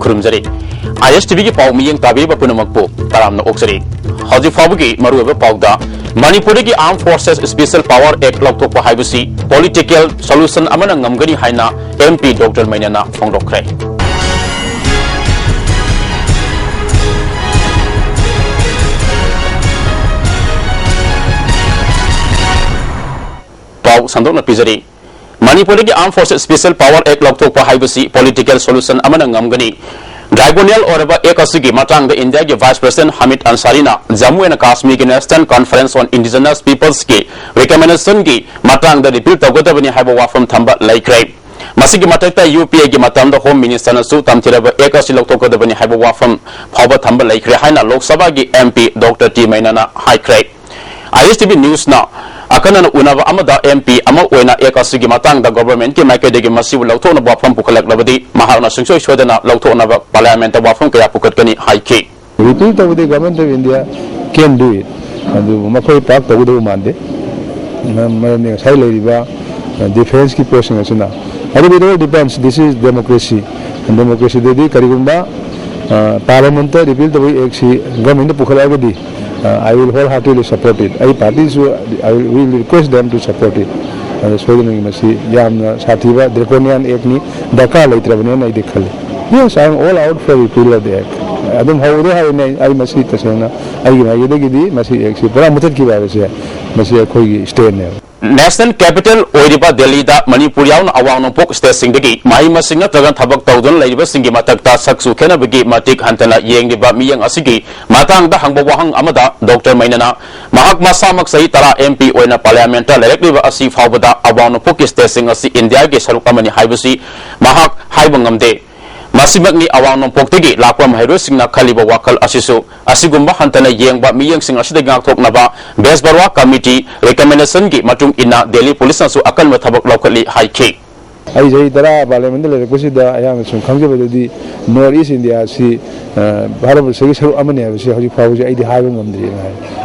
खुरुमजरी ISTV की पाव मियंग ताबीब पुनमकपो तरामना ओक्सरी हौजी फाबुगी मरुएबा पावदा मणिपुर की arm forces special power act लौथोकपा हाइबसी पॉलिटिकल सॉल्यूशन अमना ngमगनी हाइना MP डॉक्टर मैनाना फोंदोखरे पाव संदोकना पिजरी मणिपुर की arm forces special power act लौथोकपा हाइबसी पॉलिटिकल सॉल्यूशन अमना ngमगनी ट्राइब्यूनल और एक इंडिया के vice president Hamid Ansari Jammu and Kashmir की national conference on indigenous peoples की रिकमेंडेशन की रिपील तौगदबनी है वाफम थंब लेख्रे UPA की होम मिनिस्टर तमथिरब एक लौथोकदबनी है वाफम फाव थंब लेख्रे है लोकसभा की MP डॉक्टर टी मैनाना हाइख्रे ISTV न्यूज अकन उनब MP एक गवर्नमेंट की माइकैदगी लौथोन वाफम पुखलबदी सुंसोई सोदना लौथोन पार्लियामेंट वाफम क्या पुखटकनी हाइखी रिपील तौबदी government of India can do it मखोई पाक तौदो मानदे मरने साइ लेरिबा डिफेंस की पोस्टिंग असना अदि डिपेंड्स दिस इज डेमोक्रेसी देदी करिगुंबा पार्लियामेंट रिपील तौबदी एक सी गवर्नमेंट पुखलागदी I will wholeheartedly support it. I will request them to support it. So Sativa draconian ekni Dhaka later yes, I am all out for repeal of the act. I don't know how I must see Tasana. I must see Exipura Mutaki Masi stay there. National capital Oiriba Delhi da Manipurian Awang Pok State Singdagi, Mahima Singa Tagan Tabak Taudan, Labor Singi Matakta Saksu Kenabagi, Matik Hantana, Yang Diba Miyang Asigi, Matang da Hangwahang Amada, Dr. Mainana, Mahakma Samak Saitara MP Oina Parliamenta, directly Asif Havada, Awang Pok State Singasi, India, Sarukamani Hibasi, Mahak Hibangam Masimagni awang poktigi lakwa mahiro singna khaliba wakal asisu asigumba hantana yengba miyeng sing asida ngakthok naba besbarwa committee recommendation gi matung ina Delhi police nasu akal mathabak lokali haiki ai jai tara parliament le rekosi da ayang sum khangge bedodi North East India si bharat segi saru amane abisi hoji phawji ai di haiba ngamdri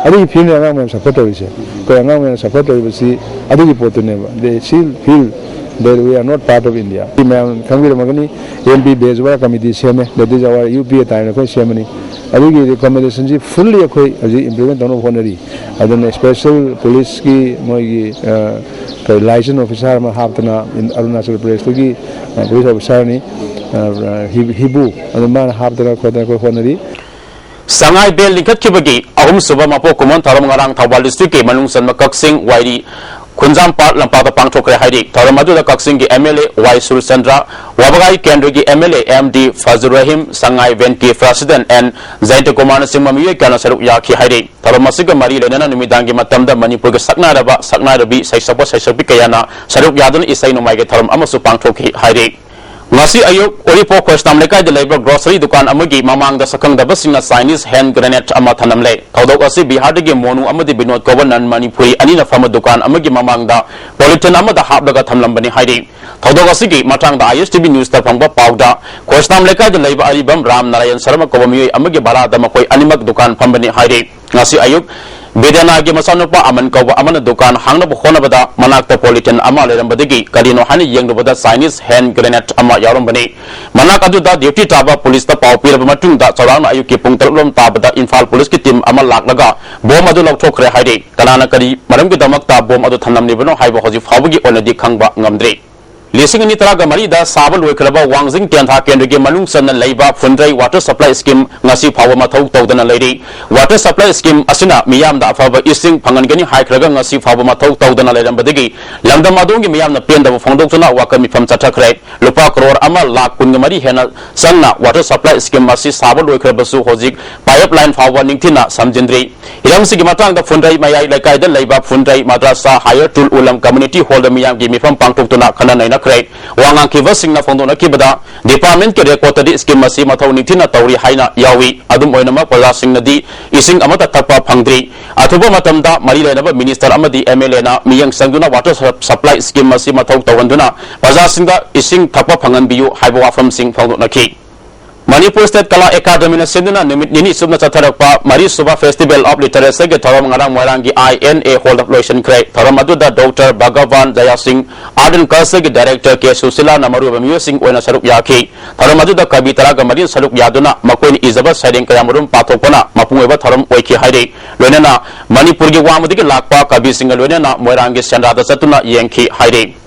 adi feel na ngam support hoise ko ngam support hoisi adi ki potune they feel that we are not part of India. MP Bezwara committee that is our UPA time ceremony. Recommendation fully implement on honorary. Then special police ki license officer Mahatana in Arunachal Pradesh police officer ni Hibu and the man Haftana honorary. Sangai Bell Likat Kibagi, Ahum Suba Mapo Kumon Taramarang Tawal district Manungsan Makaksing Wairi Kunjam Part Lampata Pangtokre Haidi, Taramadu Kaksingi MLA Y Surchandra, Wabagai Kendrigi MLA MD Fazurahim, Sangai Venki President and Zaita Komana Simami Kanasaru Yaki Haidi, Taramasiga Marie Lena Numidangi Matamda Manipur Saknaraba, Saknarabi, Saisapo Saisapikayana, Saruk Yadun Isai no Maga Taram Amasu Pangtoki Haidi. Ngasi ayuk Oripo Kwestam Lekai de Labor Grocery Dukan Amagi Mamang the Sakang the Basina Chinese hand grenade Amatanamle. Taudo Asi Bihadigi Monu Amadi Binot Governor Manipuri Anina Fama Dukan Amagi Mamang the Politan Amada Habdaga Tamlambani Haidi. Taudo Asigi Matang the ISTV news the Pamba Pauda Kwestam Lekai de Labor Alibam Ram Narayan Sarama Kovami Amagi Bara Damakoi Animak Dukan Pambani Haidi. Ngasi ayuk Bedana gi masanupa aman kawa amana dukan hangna bukhona bada manakta politan ama lerambadagi kalino hani yengbada Chinese hand grenade ama yarambani manakadu da duty taba police ta pawpir matung da chaurang ayuki pungtalom tabada Imphal police ki team ama laklaga bom adu lokthokre haide kanana kari maramgi damakta bom adu thanamni bano haiba hoji fawgi onadi khangba ngamdre Lising ni teraga mari da sabal weklaba Wangjing Tentha Kendrigi Manung Sana Leiba Fundrai Water Supply Scheme ngasi phawa mathau tawdana leiri Water Supply Scheme asina miyam da afaba ising phangangani haikraga ngasi phawa mathau tawdana leirambadagi langdam adongi miyam na penda phangdoktuna wakami pham chathakre lupa crore ama lakh kun mari hena sanna Water Supply Scheme masi sabal weklabasu hojik pipeline phawa ningthina samjindri iramsigi matang da Fundrai mayai laikai da leiba Fundrai Madrasa Higher Tul Ulam Community Hall da miyam gi mifam pangtoktuna khanana Wangang Kivasing na Fondona Kibada, Department ke record scheme masi matau nitina tauri haina yawi, adum oinama polasing nadi, ising amata tapa pangdri, atuba matamda Marilena Minister Amadi MLA na miyang sangduna water supply scheme masi matau tawanduna, pazasinga ising tapa pangan biyu haibawa from sing Fondona ki. Manipur State Kala Academy na sinduna nini subna chatharakpa Mari Suba Festival of Literacy ge thoram ngarang moirangi INA hold of location krai thoram aduda Dr. Bhagavan Jaya Singh Arden Kalse ge director ke Susila Namaru Bamiyo Singh oina saruk yaki thoram aduda kabi taraga marin saruk yaduna makoin izaba siding kayamurum pathokpana mapungweba thoram oiki haide loinana Manipur ge wamudi ge lakpa kabi singal loinana moirangi senrada chatuna yengki haide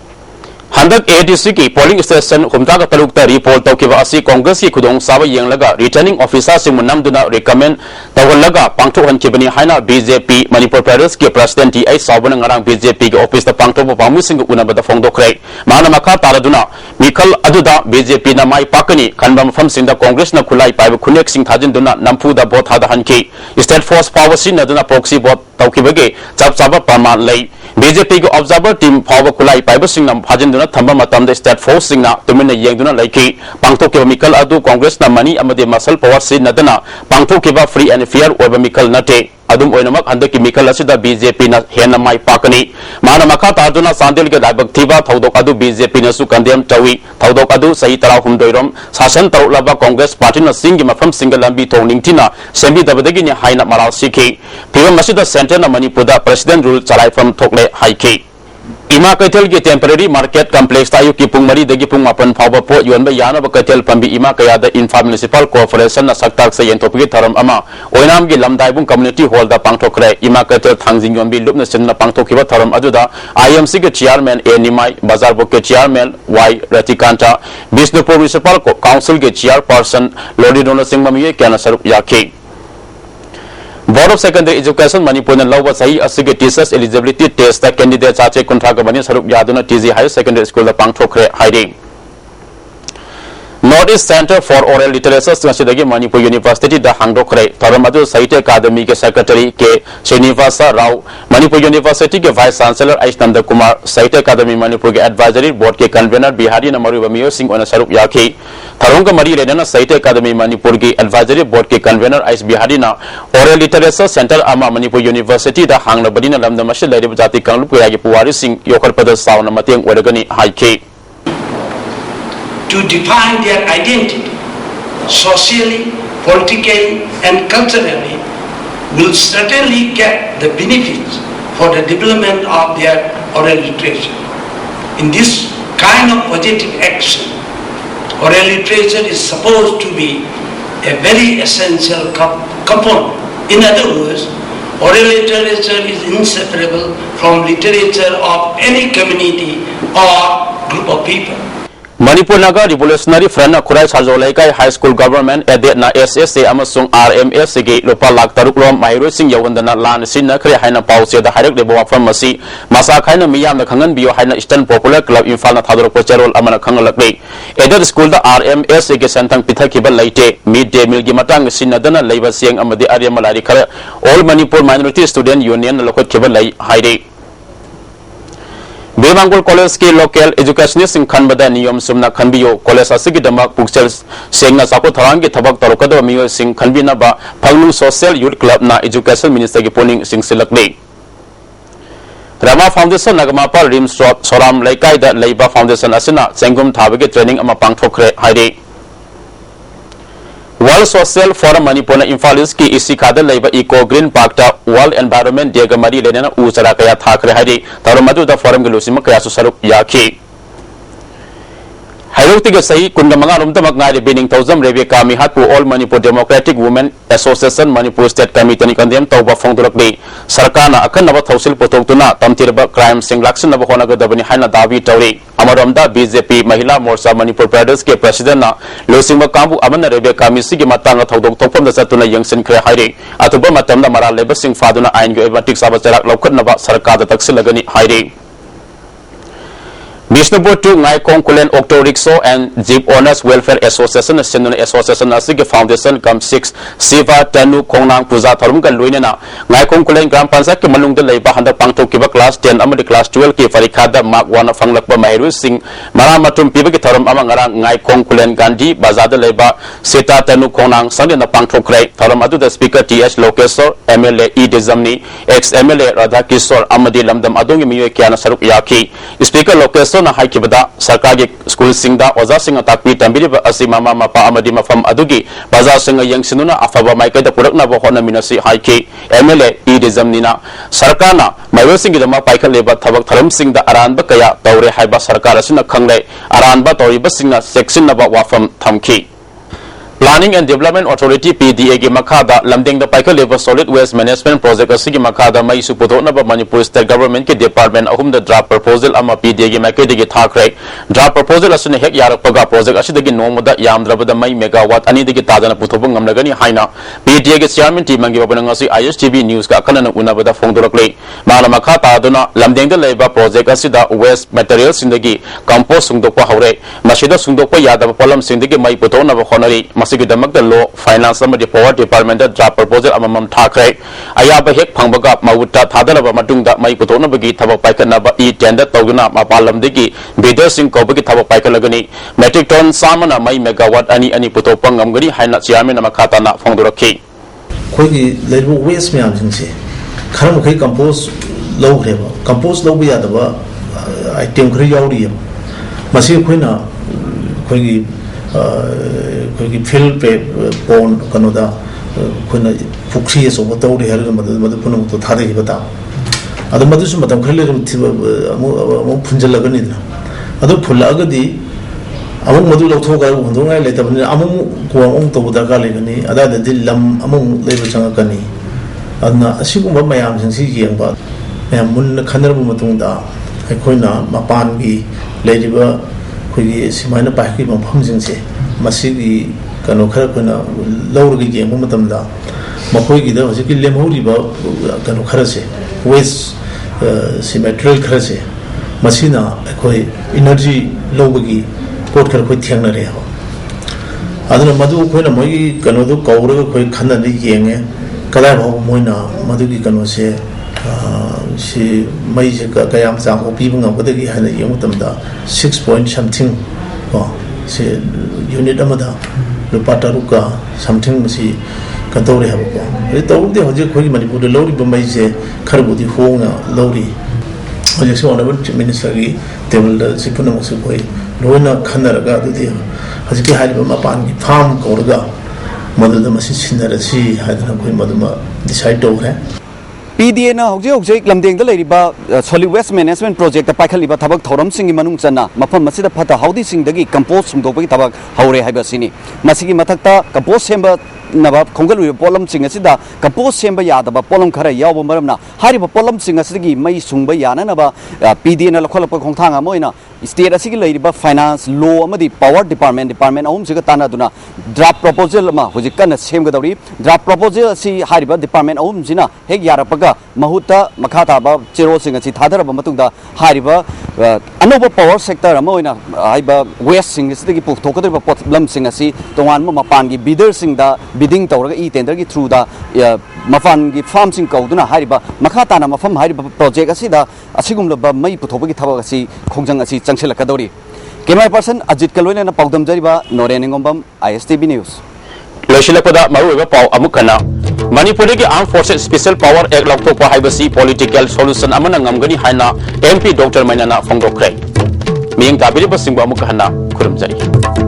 Handak ADC ki polling station humta ka talukta report tawkiba asi Congress ki khudong sawa yenglaga returning officer sing munamduna recommend tawlaga pangthok hankibani haina BJP Manipur Pradesh ki president ti ai sawbana ngarang BJP ki office ta pangthok pamu sing unabada phongdokre mana makha taraduna mikal aduda BJP na mai pakani khanbam pham sinda Congress na khulai paiba khunek sing thajinduna nampu da bot hada hanki state force power sin aduna proxy bot tawkibage chap chaba parman lei BJP ko observer team power khulai paiba sing nam phajinduna thamba matam de state force sing na tumina yengduna laiki pangthok ke mikal adu Congress na mani amade muscle power sin nadana pangthok ke ba free and fair oba mikal nate adum oinamak handaki mikal asida BJP na hena mai pakani mana makha taduna sandel ke daibak thiba thodok adu BJP na su kandem tawi thodok adu sahi tara humdoirom sasan tarulaba Congress party na singi mafam single lambi thoningtina sembi dabadagi ni haina maral sikhi phiwa masida center na Manipuda president rule chalai from thokle haiki Ima Kaithel ki temporary market complex tayo ki pung mari dagi pung mapan phawba po yuan ba yana ba Kaithel pambi Ima kaya da Infa Municipal Corporation na saktak sa yentopi tharam ama oinam gi lamdai bung community hall da pangthokre Ima Kaithel thangjing yon bi lupna sin na pangthokiba tharam aduda IMC ke chairman A Nimai Bazar Bok ke chairman Y Ratikanta Bisnupur Municipal Council ke chairperson Lodi Dona Singh Mamiye kana sarup yakhi Board of Secondary Education Manipur na lawa sahi asige teachers eligibility test ta candidate chache kontra gabani sarup yaduna TG Higher Secondary School da pangthokre haide Northeast Center for Oral Literacy Swasidagi Manipur University da hangdokre Taramadu Sahitya Academy ke secretary ke Srinivasa Rao Manipur University ke vice chancellor Aishnanda Kumar Sahitya Academy Manipur ke advisory board ke convener Bihari Namaru Bamiyo Singh ona sarup yakhi Tharong ka mari redana Sahitya Academy Manipur ke advisory board ke convener Ais Bihari na Oral Literacy Center ama Manipur University da hangna badina lamda mashil lairi jati kanglup ko yagi Puwari Singh yokar pada sauna mateng wedagani haike to define their identity socially, politically and culturally will certainly get the benefits for the development of their oral literature. In this kind of positive action, oral literature is supposed to be a very essential component. In other words, oral literature is inseparable from literature of any community or group of people. Manipur Naga Revolutionary Front na Kurai Sajolaikai High School Government Edit na SSA amasung RMS ge lupa lak taruk rom Mahiro Singh yawandana lan sin na kre haina pause da harak debo wafam masi masa khaina miyam na khangan bio haina Eastern Popular Club Imphal na thador ko cherol amana khangalakle Edit School da RMS ge santang pithakiba laite mid day meal gi matang sin na dana leiba siang amadi arya malari khara All Manipur Minority Student Union lokot kiba lai haide Bemangul College ke local educationist in Khanbada niyom sumna khanbiyo college asigi damak puksel sengna sako tharang ke thabak tarokado miyo sing khanbina ba Phanglu Social Youth Club na education minister ke poning sing silakle Rama Foundation nagamapa rim soram laikai da leiba foundation asina sengum thabage training ama pangthokre haide World Social Forum Manipur na Infalis ki isi kada leiba Eco Green Park ta World Environment Day ga mari lenana usara kaya thakre haide taromadu da forum gelusima kaya su saruk yakhi Hairokti ga sahi kunda manga rumta magnai bening thousand rebe kami hat All Manipur Democratic Women Association Manipur State Committee ni kandem tawba phongdurak be sarkana akan naba thausil potoktuna tamtirba crime sing laksan naba hona ga dabani haina dawi tawri Amaromda BJP Mahila Morcha Manipur Pradesh ke president na Losingba Kambu amana rebe kami sigi matanga thodok tokpam da satuna yangsin kre haire atuba matamda mara leba sing faduna ain ge evatic sabacharak lokhat naba sarkar da taksilagani haire Bishnupur to Ngai Kongkulen Octo Rickshaw and Jeep Owners Welfare Association Sinun Association Asig Foundation Kam 6 Siva Tanu Kongnang Puja Tharum Kan Luinena Ngai Kongkulen Gram Panchayat ke Malung de Leiba Handa Pangtok Kiba Class 10 amadi Class 12 ke Parikha da Mark 1 Fanglakba Mahiru Singh Maramatum Piba ke Tharum ama ngarang Ngai Kongkulen Gandhi Bazar de Leiba Sita Tanu Kongnang Sangde na Pangtok Krai Tharum adu the Speaker TH Lokeswar MLA E Dezamni ex MLA Radha Kishore amadi Lamdam adongi miyo kiana saruk yakhi Speaker Lokeswar असोना हाइकिबदा सरकार के school सिंगदा ओजा सिंग ताकपी तंबिरिबा असि मामा मपा अमदि मफम अदुगी बाजार सिंग यंगसिनुना अफबा माइकदा पुरकनाबा होनमिनसि हाइकि MLA इडिजमनिना सरकारना माइवल सिंगिदमा पाइखलेबा थबक थरम सिंगदा अरानबा कया तौरे हाइबा सरकार असुना खंगले अरानबा तौरिबा सिंगना सेक्सिनबा वाफम थमखि Planning and Development Authority PDA की मखादा लमदेंग द पाइकल level solid waste management project असी की मखादा मई सुपुथोनब मणिपुर स्टेट गवर्नमेंट के डिपार्टमेंट अहुम द ड्राफ्ट प्रपोजल अमा PDA की मैकेदिगी थाखरे ड्राफ्ट प्रपोजल असुने हेक यारकपगा प्रोजेक्ट असिदगी नोमदा यामद्रबद मई मेगावाट अनिदगी तादना पुथोब ngamlagani हाइना PDA के चेयरमैन टीम मंगी बबन ngasi ISTV न्यूज का खनन उनबदा फोंदोरकले माला मखा तादना लमदेंग द लेबा प्रोजेक्ट असिदा वेस्ट मटेरियल सिंदगी कंपोस्ट सुंगदोपा हौरे मसिदा सुंगदोपा यादब पोलम सिंदगी मई पुथोनब होनरी मसिगिदमक लो फाइनेंस अमदि पावर डिपार्टमेंट ड्राफ्ट प्रपोजल अमम थाखरे अयाब हेक फंगबगा मवुटा थादरबा मतुंगदा मई पुथोनबगी थबक पाइकनबा ई टेंडर तौगना मपालमदगी बिडर सिंग कौबगी थबक पाइकलगनी मेट्रिक टन सामना मई मेगावाट अनि अनि पुथोपंग ngamgani हाइना चेयरमैन मखाताना फोंदोरखि खोगी लेबो वेस्ट म्याम सिंसे खरम खै कंपोस्ट लौग्रेबा कंपोस्ट लौबा यादबा आइटम खरि याउरिय मसि खोइना खोगी खोगी फिल पे पोन कनोदा खोइना फुक्सी सोबो तौरि हर मद पुन तो थादे बता अदु मदुसु मतम खले अमु फुंजलगनि अदु फुल्लागदि अमु मदु लौथोगा हुंदोंगाय लेतबनि अमु कोंग तो दरकार लेगनि अदादि लम अमु लेबो चंगकनि अदना असिगुम मयाम सिंसि येंबा मयाम मुन खनरबु मतुंदा अखोइना मपानगी लेरिबा खोगी सिमाइना पाइकी मफम सिंसे मसिगी कनो खर कोना लौरगी येंबु मतमदा मखोइगिदा हजिकि लेमहौरिबा कनो खरसे वेस्ट सिमेट्रियल खरसे मसिना अखोइ एनर्जी लौबगी पोट खर कोइ थेंगनरे हो अदुना मदु खोइना मोइ कनोदु कौरग खोइ खनदि येंगे कदाय भाव मोइना मदुगी कनोसे सी मई से कयाम चांग पीब ngabdagi hana yemutamda 6 point something ko se unit amada lupa taruka something masi kadore habo ko re tawde hoje khoi manipur de lori bombai se kharbudi honga lori hoje se honorable minister gi table da sipuna musu koi loina khanaraga dudi hoje ki haliba mapan gi farm korga madada masi sinara si hadana koi maduma decide tawre PDA na hojik lamdeng da leiriba solid waste management project da paikhaliba thabak thoram singi manung chana mafam masida phata haudi sing dagi compost sumdobagi thabak haure haiba sini masigi mathakta compost semba naba khongal polam sing asida compost semba yadaba polam khara yawba maramna hariba polam sing asidagi mai sungba yana naba PDA na lakholapa khongthanga moina state asigi leiriba finance law amadi power department ahum siga tana duna draft proposal ma hojik kana semgadawri draft proposal asi hariba department ahum sina hek yarapaga mahuta makhata ba chero sing asi thadara ba matungda hariba anoba power sector amoina haiba waste sing asigi puktokadriba problem sing asi tongan ma mapan gi bidder sing da bidding tawraga e tender gi through da mafan gi farm sing kauduna hariba makhata na mafam hariba project asi da asigumla ba mai puthobagi thabak asi khongjang asi changselakadori camera person Ajit Kalwena na paudam jariba Noreningom ISTV News Loshilakada Maruga Pau Amukana Manipur की arm forces special power act लौथोकपा हाइबसी political solution अमना ngamgani haina MP Dr. Mainana Phongdokre मियंग ताबिरिबा सिंगबा अमुक हना खुरमजरी